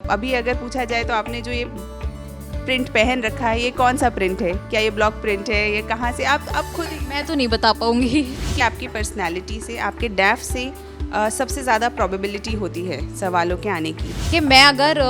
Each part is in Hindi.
अभी अगर पूछा जाए तो आपने जो ये प्रिंट पहन रखा है, ये कौन सा प्रिंट है? क्या ये ब्लॉक प्रिंट है? ये कहाँ से? आप खुद मैं तो नहीं बता पाऊंगी। कि आपकी पर्सनालिटी से, आपके डैफ से सबसे ज़्यादा प्रोबेबिलिटी होती है सवालों के आने की। कि मैं अगर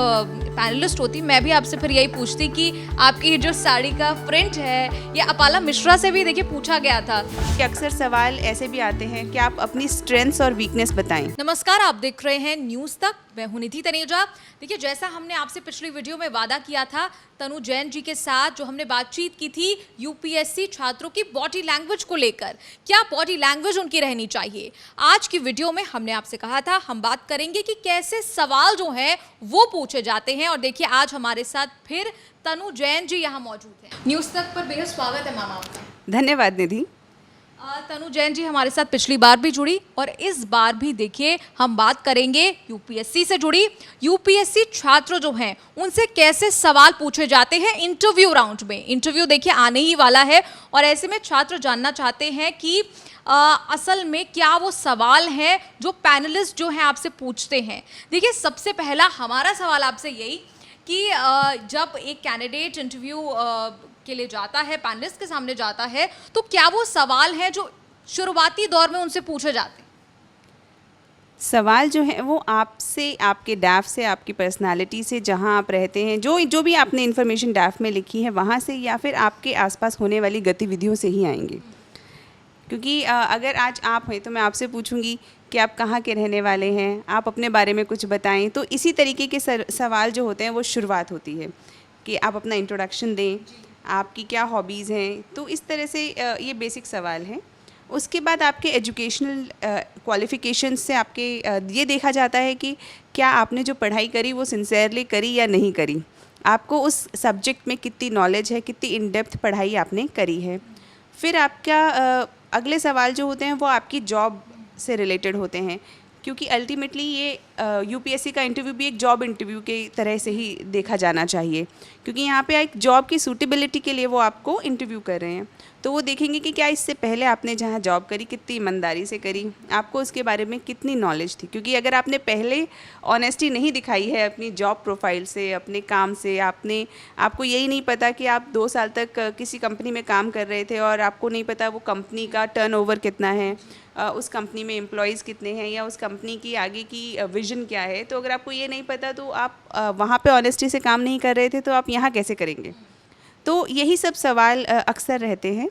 पैनलिस्ट होती, मैं भी आपसे फिर यही पूछती कि आपकी जो साड़ी का प्रिंट है, ये अपाला मिश्रा से भी देखिए पूछा गया था। कि अक्सर सवाल ऐसे भी आते हैं कि आप अपनी स्ट्रेंथ्स और वीकनेस बताएं। नमस्कार, आप देख रहे हैं न्यूज तक। मैं हूं निधि तनेजा। देखिए, जैसा हमने आपसे पिछली वीडियो में वादा किया था तनु जैन जी के साथ, जो हमने बातचीत की थी यूपीएससी छात्रों की बॉडी लैंग्वेज को लेकर, क्या बॉडी लैंग्वेज उनकी रहनी चाहिए। आज की वीडियो में हमने आपसे कहा था हम बात करेंगे कि कैसे सवाल जो हैं वो पूछे जाते हैं। और देखिए, आज हमारे साथ फिर तनु जैन जी यहाँ मौजूद हैं। न्यूज तक पर बेहद स्वागत है मैम आपका। धन्यवाद निधि। तनु जैन जी हमारे साथ पिछली बार भी जुड़ी और इस बार भी देखिए हम बात करेंगे यूपीएससी से जुड़ी। यूपीएससी छात्र जो हैं उनसे कैसे सवाल पूछे जाते हैं इंटरव्यू राउंड में। इंटरव्यू देखिए आने ही वाला है और ऐसे में छात्र जानना चाहते हैं कि असल में क्या वो सवाल हैं जो पैनलिस्ट जो हैं आपसे पूछते हैं। देखिए, सबसे पहला हमारा सवाल आपसे यही कि जब एक कैंडिडेट इंटरव्यू के लिए जाता है, पैनलिस्ट के सामने जाता है, तो क्या वो सवाल हैं जो शुरुआती दौर में उनसे पूछे जाते हैं? सवाल जो है वो आपसे, आपके डैफ से, आपकी पर्सनालिटी से, जहाँ आप रहते हैं, जो भी आपने इन्फॉर्मेशन डैफ में लिखी है वहाँ से, या फिर आपके आसपास होने वाली गतिविधियों से ही आएंगे। क्योंकि अगर आज आप हैं तो मैं आपसे पूछूंगी कि आप कहाँ के रहने वाले हैं, आप अपने बारे में कुछ बताएं। तो इसी तरीके के सवाल जो होते हैं वो शुरुआत होती है कि आप अपना इंट्रोडक्शन दें, आपकी क्या हॉबीज़ हैं। तो इस तरह से ये बेसिक सवाल हैं। उसके बाद आपके एजुकेशनल क्वालिफ़िकेशन से आपके ये देखा जाता है कि क्या आपने जो पढ़ाई करी वो सिंसेयरली करी या नहीं करी, आपको उस सब्जेक्ट में कितनी नॉलेज है, कितनी इन डेप्थ पढ़ाई आपने करी है। फिर आपका अगले सवाल जो होते हैं वो आपकी जॉब से रिलेटेड होते हैं, क्योंकि अल्टीमेटली ये यूपीएससी का इंटरव्यू भी एक जॉब इंटरव्यू के तरह से ही देखा जाना चाहिए, क्योंकि यहाँ पे एक जॉब की सूटेबिलिटी के लिए वो आपको इंटरव्यू कर रहे हैं। तो वो देखेंगे कि क्या इससे पहले आपने जहाँ जॉब करी कितनी ईमानदारी से करी, आपको उसके बारे में कितनी नॉलेज थी। क्योंकि अगर आपने पहले ऑनेस्टी नहीं दिखाई है अपनी जॉब प्रोफाइल से, अपने काम से, आपको यही नहीं पता कि आप 2 साल तक किसी कंपनी में काम कर रहे थे और आपको नहीं पता वो कंपनी का टर्नओवर कितना है, उस कंपनी में एम्प्लॉयज़ कितने हैं, या उस कंपनी की आगे की विज़न क्या है। तो अगर आपको ये नहीं पता तो आप वहाँ पे ऑनेस्टी से काम नहीं कर रहे थे, तो आप यहाँ कैसे करेंगे। तो यही सब सवाल अक्सर रहते हैं।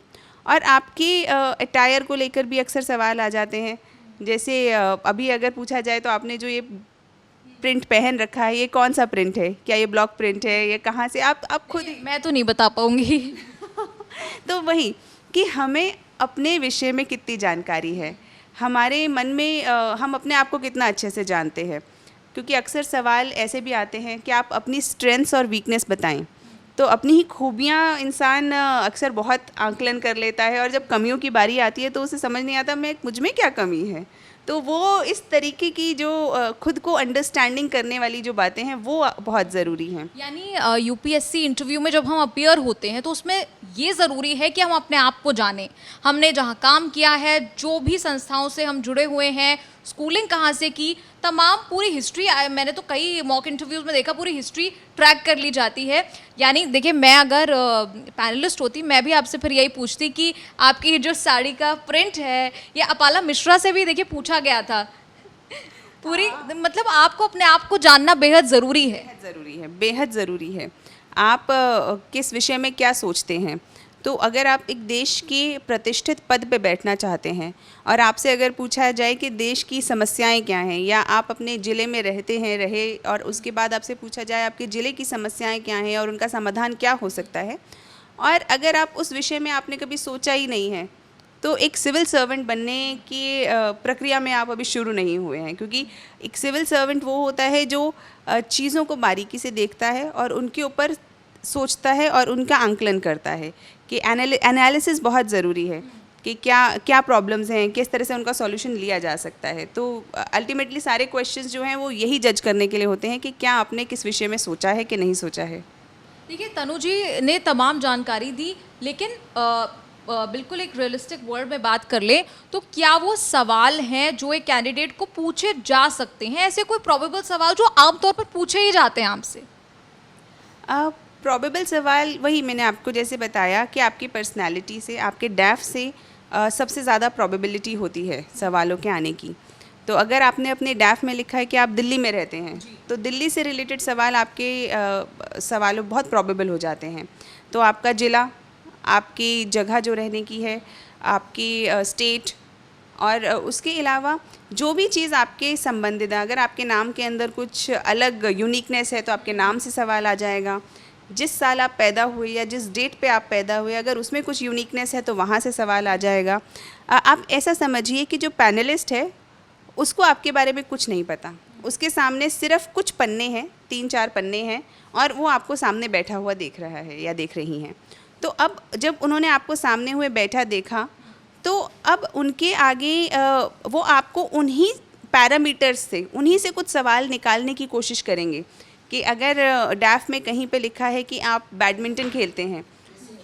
और आपके अटायर को लेकर भी अक्सर सवाल आ जाते हैं। जैसे अभी अगर पूछा जाए तो आपने जो ये प्रिंट पहन रखा है, ये कौन सा प्रिंट है? क्या ये ब्लॉक प्रिंट है? ये कहाँ से? आप खुद मैं तो नहीं बता पाऊंगी। तो वही कि हमें अपने विषय में कितनी जानकारी है, हमारे मन में हम अपने आप को कितना अच्छे से जानते हैं। क्योंकि अक्सर सवाल ऐसे भी आते हैं कि आप अपनी स्ट्रेंथ्स और वीकनेस बताएं। तो अपनी ही खूबियाँ इंसान अक्सर बहुत आंकलन कर लेता है, और जब कमियों की बारी आती है तो उसे समझ नहीं आता मुझ में क्या कमी है। तो वो इस तरीके की जो खुद को अंडरस्टैंडिंग करने वाली जो बातें हैं वो बहुत ज़रूरी हैं। यानी यूपीएससी इंटरव्यू में जब हम अपीयर होते हैं तो उसमें ये ज़रूरी है कि हम अपने आप को जानें। हमने जहाँ काम किया है, जो भी संस्थाओं से हम जुड़े हुए हैं, स्कूलिंग कहाँ से की, तमाम पूरी हिस्ट्री, मैंने तो कई मॉक इंटरव्यूज़ में देखा पूरी हिस्ट्री ट्रैक कर ली जाती है। यानी देखिए, मैं अगर पैनलिस्ट होती, मैं भी आपसे फिर यही पूछती कि आपकी जो साड़ी का प्रिंट है, ये अपाला मिश्रा से भी देखिए पूछा गया था। पूरी मतलब आपको अपने आप को जानना बेहद ज़रूरी है। बेहद ज़रूरी है, बेहद ज़रूरी है। आप किस विषय में क्या सोचते हैं। तो अगर आप एक देश के प्रतिष्ठित पद पे बैठना चाहते हैं और आपसे अगर पूछा जाए कि देश की समस्याएं क्या हैं, या आप अपने ज़िले में रहे और उसके बाद आपसे पूछा जाए आपके ज़िले की समस्याएं क्या हैं और उनका समाधान क्या हो सकता है, और अगर आप उस विषय में आपने कभी सोचा ही नहीं है, तो एक सिविल सर्वेंट बनने की प्रक्रिया में आप अभी शुरू नहीं हुए हैं। क्योंकि एक सिविल सर्वेंट वो होता है जो चीज़ों को बारीकी से देखता है और उनके ऊपर सोचता है और उनका आंकलन करता है। कि एनालिसिस बहुत ज़रूरी है कि क्या प्रॉब्लम्स हैं, किस तरह से उनका सॉल्यूशन लिया जा सकता है। तो अल्टीमेटली सारे क्वेश्चंस जो हैं वो यही जज करने के लिए होते हैं कि क्या आपने किस विषय में सोचा है कि नहीं सोचा है। देखिए, तनु जी ने तमाम जानकारी दी, लेकिन बिल्कुल एक रियलिस्टिक वर्ड में बात कर लें तो क्या वो सवाल हैं जो एक कैंडिडेट को पूछे जा सकते हैं, ऐसे कोई प्रोबेबल सवाल जो आमतौर पर पूछे ही जाते हैं आपसे? प्रोबेबल सवाल वही मैंने आपको जैसे बताया कि आपकी पर्सनालिटी से, आपके डैफ से सबसे ज़्यादा प्रोबेबिलिटी होती है सवालों के आने की। तो अगर आपने अपने डैफ में लिखा है कि आप दिल्ली में रहते हैं तो दिल्ली से रिलेटेड सवाल आपके सवालों बहुत प्रोबेबल हो जाते हैं। तो आपका ज़िला, आपकी जगह जो रहने की है, आपकी स्टेट, और उसके अलावा जो भी चीज़ आपके संबंधित है, अगर आपके नाम के अंदर कुछ अलग यूनिकनेस है तो आपके नाम से सवाल आ जाएगा। जिस साल आप पैदा हुए या जिस डेट पे आप पैदा हुए, अगर उसमें कुछ यूनिकनेस है तो वहाँ से सवाल आ जाएगा। आप ऐसा समझिए कि जो पैनलिस्ट है उसको आपके बारे में कुछ नहीं पता, उसके सामने सिर्फ कुछ पन्ने हैं, 3-4 पन्ने हैं, और वो आपको सामने बैठा हुआ देख रहा है या देख रही हैं। तो अब जब उन्होंने आपको सामने हुए बैठा देखा तो अब उनके आगे वो आपको उन्हीं पैरामीटर्स से, उन्हीं से कुछ सवाल निकालने की कोशिश करेंगे कि अगर डैफ में कहीं पे लिखा है कि आप बैडमिंटन खेलते हैं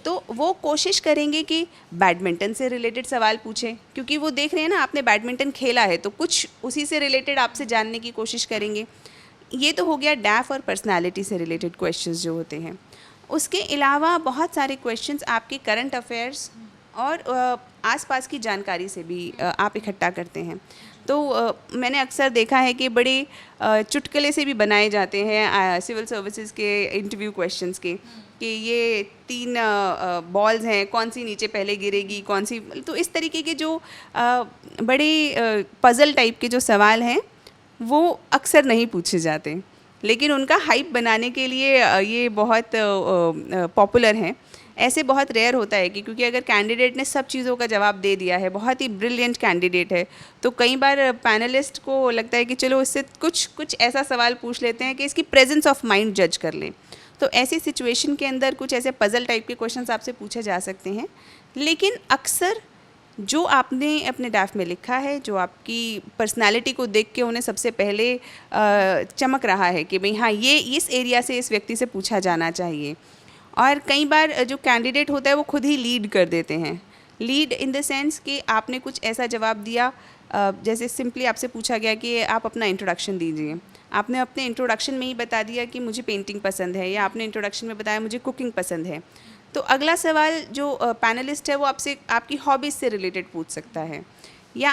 तो वो कोशिश करेंगे कि बैडमिंटन से रिलेटेड सवाल पूछें, क्योंकि वो देख रहे हैं ना आपने बैडमिंटन खेला है तो कुछ उसी से रिलेटेड आपसे जानने की कोशिश करेंगे। ये तो हो गया डैफ और पर्सनालिटी से रिलेटेड क्वेश्चंस जो होते हैं। उसके अलावा बहुत सारे क्वेश्चंस आपके करंट अफेयर्स और आसपास की जानकारी से भी आप इकट्ठा करते हैं। तो मैंने अक्सर देखा है कि बड़े चुटकुले से भी बनाए जाते हैं सिविल सर्विसेज के इंटरव्यू क्वेश्चंस के, कि ये 3 बॉल्स हैं, कौन सी नीचे पहले गिरेगी, कौन सी। तो इस तरीके के जो बड़े पज़ल टाइप के जो सवाल हैं वो अक्सर नहीं पूछे जाते, लेकिन उनका हाइप बनाने के लिए ये बहुत पॉपुलर हैं। ऐसे बहुत रेयर होता है कि क्योंकि अगर कैंडिडेट ने सब चीज़ों का जवाब दे दिया है, बहुत ही ब्रिलियंट कैंडिडेट है, तो कई बार पैनलिस्ट को लगता है कि चलो इससे कुछ ऐसा सवाल पूछ लेते हैं कि इसकी प्रेजेंस ऑफ माइंड जज कर लें। तो ऐसी सिचुएशन के अंदर कुछ ऐसे पज़ल टाइप के क्वेश्चंस आपसे पूछे जा सकते हैं। लेकिन अक्सर जो आपने अपने डैफ में लिखा है, जो आपकी पर्सनालिटी को देख के उन्हें सबसे पहले चमक रहा है कि भाई हाँ, ये इस एरिया से इस व्यक्ति से पूछा जाना चाहिए। और कई बार जो कैंडिडेट होता है वो खुद ही लीड कर देते हैं। लीड इन द सेंस कि आपने कुछ ऐसा जवाब दिया, जैसे सिंपली आपसे पूछा गया कि आप अपना इंट्रोडक्शन दीजिए, आपने अपने इंट्रोडक्शन में ही बता दिया कि मुझे पेंटिंग पसंद है, या आपने इंट्रोडक्शन में बताया मुझे कुकिंग पसंद है। तो अगला सवाल जो पैनलिस्ट है वो आपसे आपकी हॉबीज़ से रिलेटेड पूछ सकता है, या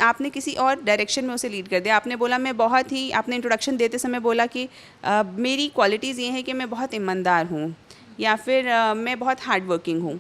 आपने किसी और डायरेक्शन में उसे लीड कर दिया। आपने बोला आपने इंट्रोडक्शन देते समय बोला कि मेरी क्वालिटीज़ ये हैं कि मैं बहुत ईमानदार हूँ, या फिर मैं बहुत हार्ड वर्किंग हूँ।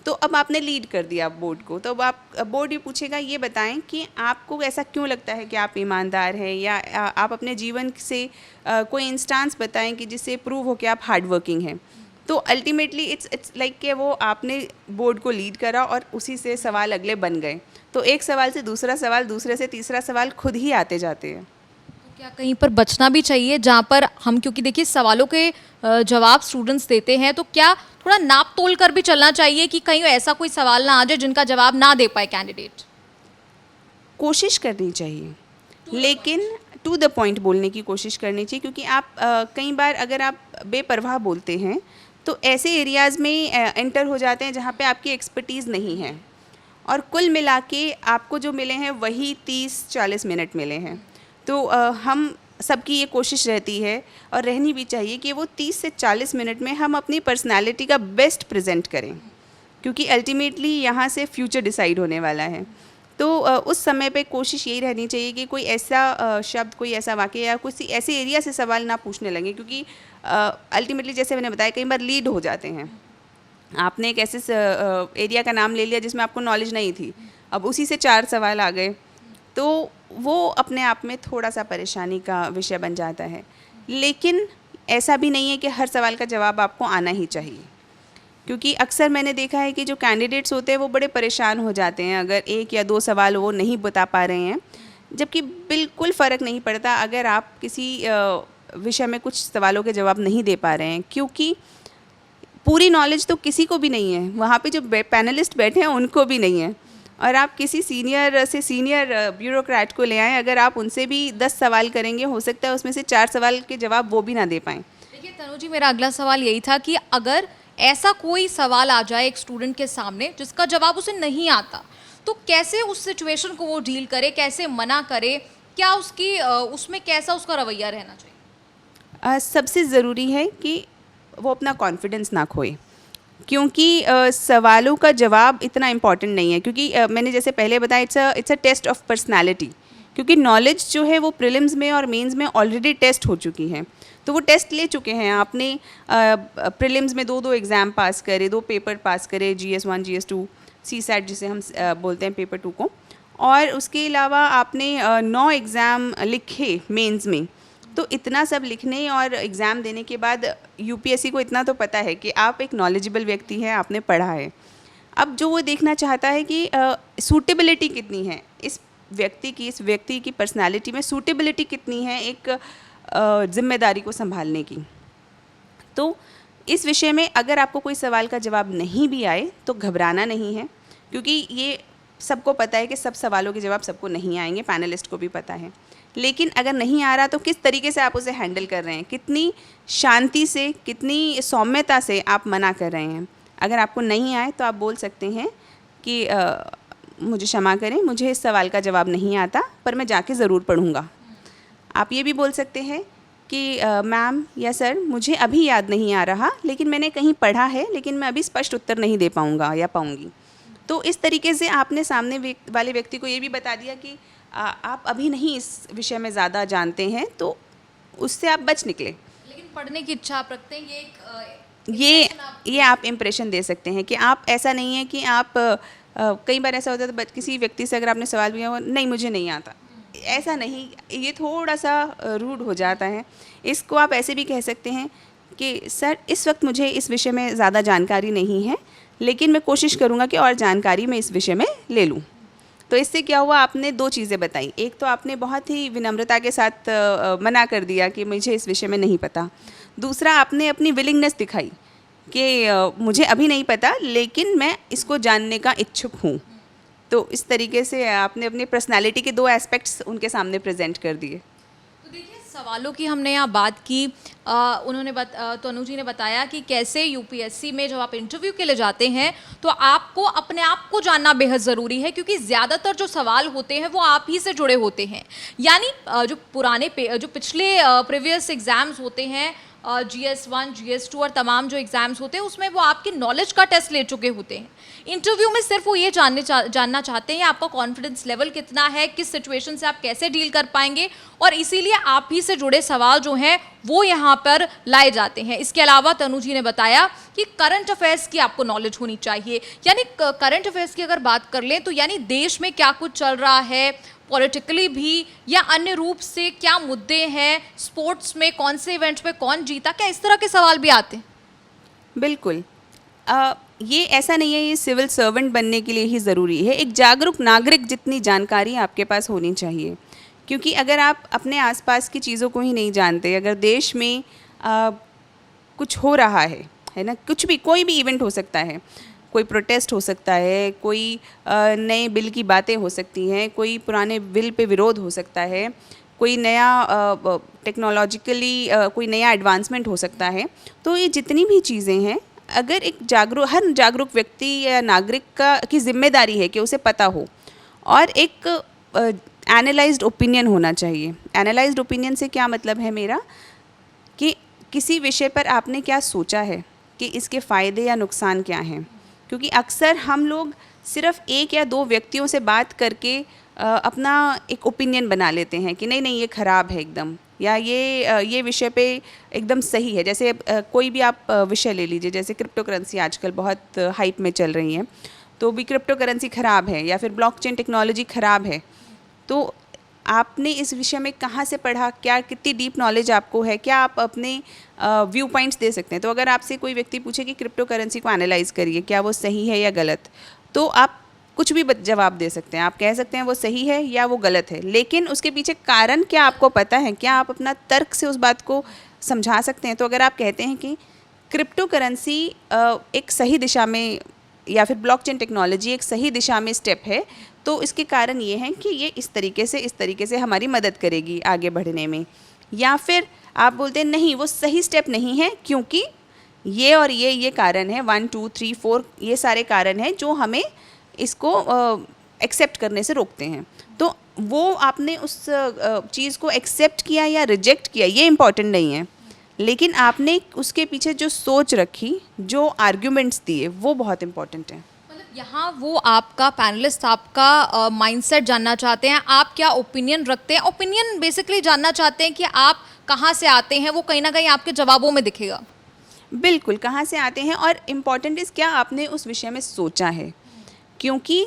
तो अब आपने लीड कर दिया बोर्ड को, तो अब बोर्ड ये पूछेगा ये बताएं कि आपको ऐसा क्यों लगता है कि आप ईमानदार हैं, या आप अपने जीवन से कोई इंस्टांस बताएं कि जिससे प्रूव हो कि आप हार्ड वर्किंग हैं। तो अल्टीमेटली इट्स लाइक कि वो आपने बोर्ड को लीड करा और उसी से सवाल अगले बन गए। तो एक सवाल से दूसरा सवाल, दूसरे से तीसरा सवाल खुद ही आते जाते हैं। तो क्या कहीं पर बचना भी चाहिए जहाँ पर हम, क्योंकि देखिए सवालों के जवाब स्टूडेंट्स देते हैं, तो क्या थोड़ा नाप तोल कर भी चलना चाहिए कि कहीं ऐसा कोई सवाल ना आ जाए जिनका जवाब ना दे पाए कैंडिडेट? कोशिश करनी चाहिए, लेकिन टू द पॉइंट बोलने की कोशिश करनी चाहिए, क्योंकि आप कई बार अगर आप बेपरवाह बोलते हैं तो ऐसे एरियाज़ में एंटर हो जाते हैं जहाँ पे आपकी एक्सपर्टीज़ नहीं है, और कुल मिला के आपको जो मिले हैं वही 30-40 मिनट मिले हैं। तो हम सबकी ये कोशिश रहती है और रहनी भी चाहिए कि वो 30 से 40 मिनट में हम अपनी पर्सनालिटी का बेस्ट प्रेजेंट करें, क्योंकि अल्टीमेटली यहाँ से फ्यूचर डिसाइड होने वाला है। तो उस समय पे कोशिश यही रहनी चाहिए कि कोई ऐसा शब्द, कोई ऐसा वाक्य या कुछ ऐसे एरिया से सवाल ना पूछने लगे, क्योंकि अल्टीमेटली जैसे मैंने बताया कई बार लीड हो जाते हैं। आपने एक ऐसे एरिया का नाम ले लिया जिसमें आपको नॉलेज नहीं थी, अब उसी से 4 सवाल आ गए, तो वो अपने आप में थोड़ा सा परेशानी का विषय बन जाता है। लेकिन ऐसा भी नहीं है कि हर सवाल का जवाब आपको आना ही चाहिए, क्योंकि अक्सर मैंने देखा है कि जो कैंडिडेट्स होते हैं वो बड़े परेशान हो जाते हैं अगर 1 या 2 सवाल वो नहीं बता पा रहे हैं, जबकि बिल्कुल फ़र्क नहीं पड़ता अगर आप किसी विषय में कुछ सवालों के जवाब नहीं दे पा रहे हैं, क्योंकि पूरी नॉलेज तो किसी को भी नहीं है, वहाँ पे जो पैनलिस्ट बैठे हैं उनको भी नहीं है। और आप किसी सीनियर से सीनियर ब्यूरोक्रेट को ले आएँ, अगर आप उनसे भी 10 सवाल करेंगे, हो सकता है उसमें से 4 सवाल के जवाब वो भी ना दे पाएँ। देखिए तनु जी, मेरा अगला सवाल यही था कि अगर ऐसा कोई सवाल आ जाए एक स्टूडेंट के सामने जिसका जवाब उसे नहीं आता, तो कैसे उस सिचुएशन को वो डील करे, कैसे मना करे, क्या उसकी उसमें कैसा उसका रवैया रहना चाहिए? सबसे ज़रूरी है कि वो अपना कॉन्फिडेंस ना खोए, क्योंकि सवालों का जवाब इतना इम्पॉर्टेंट नहीं है, क्योंकि मैंने जैसे पहले बताया it's a test of personality, क्योंकि नॉलेज जो है वो प्रीलिम्स में और मेंस में ऑलरेडी टेस्ट हो चुकी है। तो वो टेस्ट ले चुके हैं, आपने प्रीलिम्स में 2 एग्ज़ाम पास करे, 2 पेपर पास करे, GS1 GS2 CSAT जिसे हम बोलते हैं पेपर 2 को, और उसके अलावा आपने 9 एग्ज़ाम लिखे मेंस में। तो इतना सब लिखने और एग्ज़ाम देने के बाद यूपीएससी को इतना तो पता है कि आप एक नॉलेजेबल व्यक्ति हैं, आपने पढ़ा है। अब जो वो देखना चाहता है कि सूटेबिलिटी कितनी है इस व्यक्ति की पर्सनालिटी में, सूटेबिलिटी कितनी है एक जिम्मेदारी को संभालने की। तो इस विषय में अगर आपको कोई सवाल का जवाब नहीं भी आए तो घबराना नहीं है, क्योंकि ये सबको पता है कि सब सवालों के जवाब सबको नहीं आएंगे, पैनलिस्ट को भी पता है। लेकिन अगर नहीं आ रहा तो किस तरीके से आप उसे हैंडल कर रहे हैं, कितनी शांति से, कितनी सौम्यता से आप मना कर रहे हैं। अगर आपको नहीं आए तो आप बोल सकते हैं कि मुझे क्षमा करें, मुझे इस सवाल का जवाब नहीं आता, पर मैं जाके ज़रूर पढ़ूँगा। आप ये भी बोल सकते हैं कि मैम या सर, मुझे अभी याद नहीं आ रहा, लेकिन मैंने कहीं पढ़ा है, लेकिन मैं अभी स्पष्ट उत्तर नहीं दे पाऊँगा या पाऊँगी। तो इस तरीके से आपने सामने वाले व्यक्ति को ये भी बता दिया कि आप अभी नहीं इस विषय में ज़्यादा जानते हैं, तो उससे आप बच निकले। लेकिन पढ़ने की इच्छा आप रखते हैं, ये आप इम्प्रेशन दे सकते हैं कि आप, ऐसा नहीं है कि आप कई बार ऐसा होता है किसी व्यक्ति से अगर आपने सवाल किया हो, नहीं मुझे नहीं आता, ऐसा नहीं, ये थोड़ा सा रूड हो जाता है। इसको आप ऐसे भी कह सकते हैं कि सर इस वक्त मुझे इस विषय में ज़्यादा जानकारी नहीं है, लेकिन मैं कोशिश करूँगा कि और जानकारी मैं इस विषय में ले लूँ। तो इससे क्या हुआ, आपने 2 चीज़ें बताई। एक तो आपने बहुत ही विनम्रता के साथ मना कर दिया कि मुझे इस विषय में नहीं पता। दूसरा, आपने अपनी विलिंगनेस दिखाई कि मुझे अभी नहीं पता, लेकिन मैं इसको जानने का इच्छुक हूँ। तो इस तरीके से आपने अपनी पर्सनालिटी के 2 एस्पेक्ट्स उनके सामने प्रेजेंट कर दिए। तो देखिए, सवालों की हमने यहाँ बात की, तनु जी ने बताया कि कैसे यूपीएससी में जब आप इंटरव्यू के लिए जाते हैं तो आपको अपने आप को जानना बेहद ज़रूरी है, क्योंकि ज़्यादातर जो सवाल होते हैं वो आप ही से जुड़े होते हैं। यानी जो पिछले प्रीवियस एग्ज़ाम्स होते हैं, GS1 GS2 और तमाम जो एग्ज़ाम्स होते हैं, उसमें वो आपकी नॉलेज का टेस्ट ले चुके होते हैं। इंटरव्यू में सिर्फ वो ये जानना चाहते हैं आपका कॉन्फिडेंस लेवल कितना है, किस सिचुएशन से आप कैसे डील कर पाएंगे, और इसीलिए आप ही से जुड़े सवाल जो हैं वो यहाँ पर लाए जाते हैं। इसके अलावा तनु जी ने बताया कि करंट अफेयर्स की आपको नॉलेज होनी चाहिए। यानी करंट अफेयर्स की अगर बात कर लें तो यानी देश में क्या कुछ चल रहा है, पॉलिटिकली भी या अन्य रूप से क्या मुद्दे हैं, स्पोर्ट्स में कौन से इवेंट्स में कौन जीता, क्या इस तरह के सवाल भी आते हैं? बिल्कुल। ये ऐसा नहीं है ये सिविल सर्वेंट बनने के लिए ही ज़रूरी है। एक जागरूक नागरिक जितनी जानकारी आपके पास होनी चाहिए, क्योंकि अगर आप अपने आसपास की चीज़ों को ही नहीं जानते, अगर देश में कुछ हो रहा है ना, कुछ भी, कोई भी इवेंट हो सकता है, कोई प्रोटेस्ट हो सकता है, कोई नए बिल की बातें हो सकती हैं, कोई पुराने बिल पे विरोध हो सकता है, कोई नया टेक्नोलॉजिकली कोई नया एडवांसमेंट हो सकता है। तो ये जितनी भी चीज़ें हैं, अगर एक हर जागरूक व्यक्ति या नागरिक की जिम्मेदारी है कि उसे पता हो, और एक एनालाइज्ड ओपिनियन होना चाहिए। एनालाइज्ड ओपिनियन से क्या मतलब है मेरा, कि किसी विषय पर आपने क्या सोचा है कि इसके फ़ायदे या नुकसान क्या हैं। क्योंकि अक्सर हम लोग सिर्फ 1 या 2 व्यक्तियों से बात करके अपना एक ओपिनियन बना लेते हैं कि नहीं ये ख़राब है एकदम, या ये विषय पे एकदम सही है। जैसे कोई भी आप विषय ले लीजिए, जैसे क्रिप्टो करेंसी आजकल बहुत हाइप में चल रही है, तो भी क्रिप्टो करेंसी ख़राब है या फिर ब्लॉकचेन टेक्नोलॉजी ख़राब है। तो आपने इस विषय में कहाँ से पढ़ा, क्या कितनी डीप नॉलेज आपको है, क्या आप अपने व्यू पॉइंट्स दे सकते हैं। तो अगर आपसे कोई व्यक्ति पूछे कि क्रिप्टो करेंसी को एनालाइज़ करिए, क्या वो सही है या गलत, तो आप कुछ भी जवाब दे सकते हैं। आप कह सकते हैं वो सही है या वो गलत है, लेकिन उसके पीछे कारण क्या आपको पता है, क्या आप अपना तर्क से उस बात को समझा सकते हैं। तो अगर आप कहते हैं कि क्रिप्टो करेंसी एक सही दिशा में, या फिर ब्लॉकचेन टेक्नोलॉजी एक सही दिशा में स्टेप है, तो इसके कारण ये हैं कि ये इस तरीके से हमारी मदद करेगी आगे बढ़ने में। या फिर आप बोलते हैं नहीं वो सही स्टेप नहीं है, क्योंकि ये और ये कारण है, 1 2 3 4 ये सारे कारण हैं जो हमें इसको एक्सेप्ट करने से रोकते हैं। तो वो आपने उस चीज़ को एक्सेप्ट किया या रिजेक्ट किया ये इम्पॉर्टेंट नहीं है, लेकिन आपने उसके पीछे जो सोच रखी, जो आर्ग्यूमेंट्स दिए, वो बहुत इम्पॉर्टेंट है। मतलब यहाँ वो आपका पैनलिस्ट आपका माइंडसेट जानना चाहते हैं, आप क्या ओपिनियन रखते हैं, ओपिनियन बेसिकली जानना चाहते हैं कि आप कहाँ से आते हैं, वो कहीं ना कहीं आपके जवाबों में दिखेगा। बिल्कुल, कहाँ से आते हैं और इम्पॉर्टेंट इज़ क्या आपने उस विषय में सोचा है, क्योंकि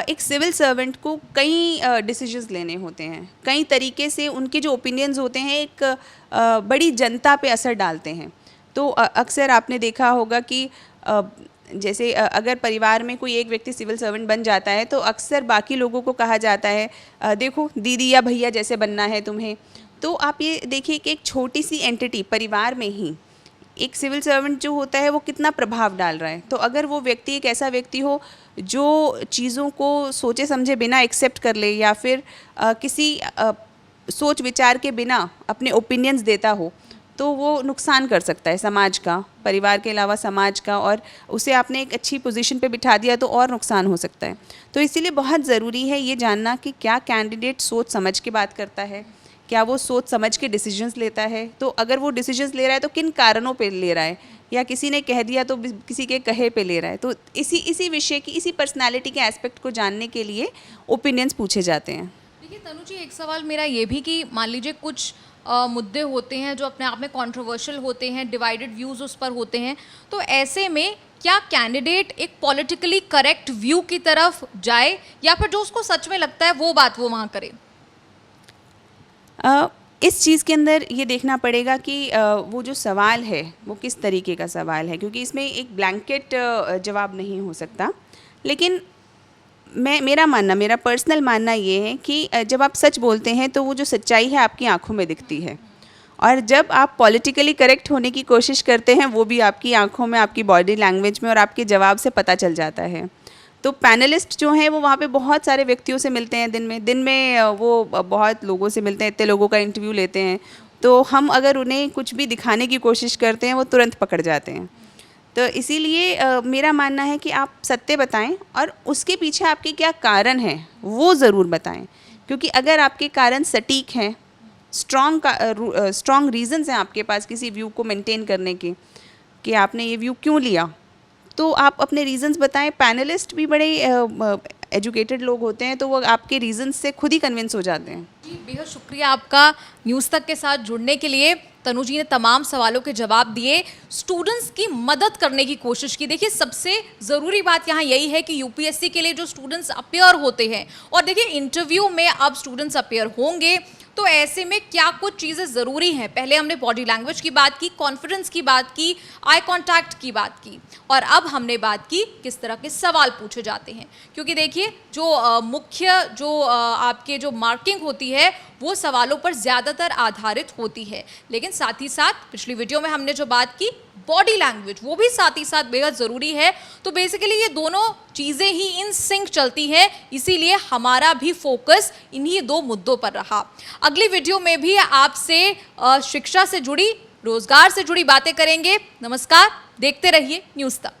एक सिविल सर्वेंट को कई डिसीजंस लेने होते हैं, कई तरीके से उनके जो ओपिनियंस होते हैं एक बड़ी जनता पे असर डालते हैं। तो अक्सर आपने देखा होगा कि जैसे अगर परिवार में कोई एक व्यक्ति सिविल सर्वेंट बन जाता है तो अक्सर बाकी लोगों को कहा जाता है देखो दीदी या भैया जैसे बनना है तुम्हें। तो आप ये देखिए कि एक छोटी सी एंटिटी परिवार में ही एक सिविल सर्वेंट जो होता है वो कितना प्रभाव डाल रहा है। तो अगर वो व्यक्ति एक ऐसा व्यक्ति हो जो चीज़ों को सोचे समझे बिना एक्सेप्ट कर ले या फिर किसी सोच विचार के बिना अपने ओपिनियंस देता हो, तो वो नुकसान कर सकता है समाज का, परिवार के अलावा समाज का, और उसे आपने एक अच्छी पोजीशन पे बिठा दिया तो और नुकसान हो सकता है। तो इसीलिए बहुत ज़रूरी है ये जानना कि क्या कैंडिडेट सोच समझ के बात करता है, क्या वो सोच समझ के डिसीजंस लेता है। तो अगर वो डिसीजंस ले रहा है तो किन कारणों पे ले रहा है, या किसी ने कह दिया तो किसी के कहे पे ले रहा है। तो इसी विषय की, इसी पर्सनालिटी के एस्पेक्ट को जानने के लिए ओपिनियंस पूछे जाते हैं। देखिए तनु जी, एक सवाल मेरा ये भी कि मान लीजिए कुछ मुद्दे होते हैं जो अपने आप में कंट्रोवर्शियल होते हैं, डिवाइडेड व्यूज़ उस पर होते हैं, तो ऐसे में क्या कैंडिडेट एक पॉलिटिकली करेक्ट व्यू की तरफ जाए या फिर जो उसको सच में लगता है वो बात वो वहाँ करे? इस चीज़ के अंदर ये देखना पड़ेगा कि वो जो सवाल है वो किस तरीके का सवाल है, क्योंकि इसमें एक ब्लैंकेट जवाब नहीं हो सकता। लेकिन मेरा पर्सनल मानना ये है कि जब आप सच बोलते हैं तो वो जो सच्चाई है आपकी आंखों में दिखती है, और जब आप पॉलिटिकली करेक्ट होने की कोशिश करते हैं वो भी आपकी आंखों में, आपकी बॉडी लैंग्वेज में और आपके जवाब से पता चल जाता है। तो पैनलिस्ट जो हैं वो वहाँ पे बहुत सारे व्यक्तियों से मिलते हैं दिन में वो बहुत लोगों से मिलते हैं, इतने लोगों का इंटरव्यू लेते हैं। तो हम अगर उन्हें कुछ भी दिखाने की कोशिश करते हैं वो तुरंत पकड़ जाते हैं। तो इसीलिए मेरा मानना है कि आप सत्य बताएं और उसके पीछे आपके क्या कारण हैं वो ज़रूर बताएं, क्योंकि अगर आपके कारण सटीक हैं, स्ट्रॉन्ग रीज़न्स हैं आपके पास किसी व्यू को मेंटेन करने के कि आपने ये व्यू क्यों लिया, तो आप अपने रीज़न्स बताएं। पैनलिस्ट भी बड़े एजुकेटेड लोग होते हैं तो वो आपके रीज़न्स से खुद ही कन्विंस हो जाते हैं। जी, बेहद शुक्रिया आपका न्यूज़ तक के साथ जुड़ने के लिए। तनु जी ने तमाम सवालों के जवाब दिए, स्टूडेंट्स की मदद करने की कोशिश की। देखिए सबसे ज़रूरी बात यहाँ यही है कि यूपीएससी के लिए जो स्टूडेंट्स अपेयर होते हैं, और देखिए इंटरव्यू में अब स्टूडेंट्स अपेयर होंगे, तो ऐसे में क्या कुछ चीज़ें ज़रूरी हैं। पहले हमने बॉडी लैंग्वेज की बात की, कॉन्फिडेंस की बात की, आई कांटेक्ट की बात की, और अब हमने बात की किस तरह के सवाल पूछे जाते हैं। क्योंकि देखिए जो मुख्य जो आपके जो मार्किंग होती है वो सवालों पर ज़्यादातर आधारित होती है, लेकिन साथ ही साथ पिछली वीडियो में हमने जो बात की बॉडी लैंग्वेज वो भी साथ ही साथ बेहद ज़रूरी है। तो बेसिकली ये दोनों चीज़ें ही इन सिंक चलती हैं, इसीलिए हमारा भी फोकस इन्हीं दो मुद्दों पर रहा। अगली वीडियो में भी आपसे शिक्षा से जुड़ी, रोजगार से जुड़ी बातें करेंगे। नमस्कार, देखते रहिए न्यूज़ तक।